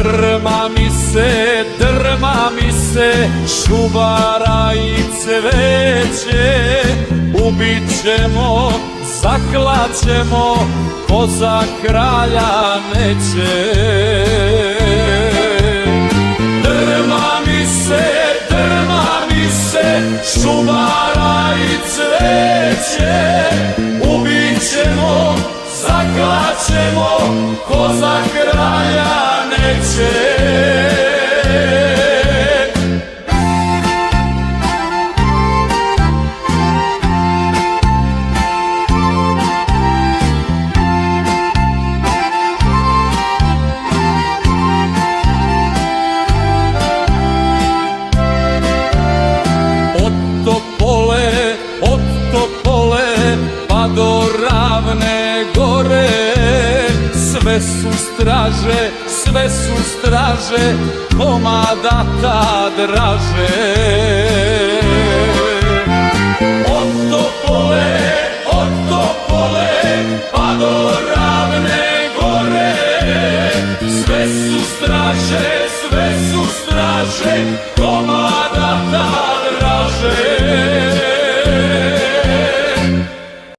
Drma mi se šubara i cveće, ubit ćemo, zaklaćemo, ko za kralja neće. Drma mi se šubara i cveće, ubit ćemo, zaklaćemo, ko za kralja neće. Od Topole pa do Ravne gore, sve su straže, komadata draže. Od Topole pa do Ravne gore, sve su straže,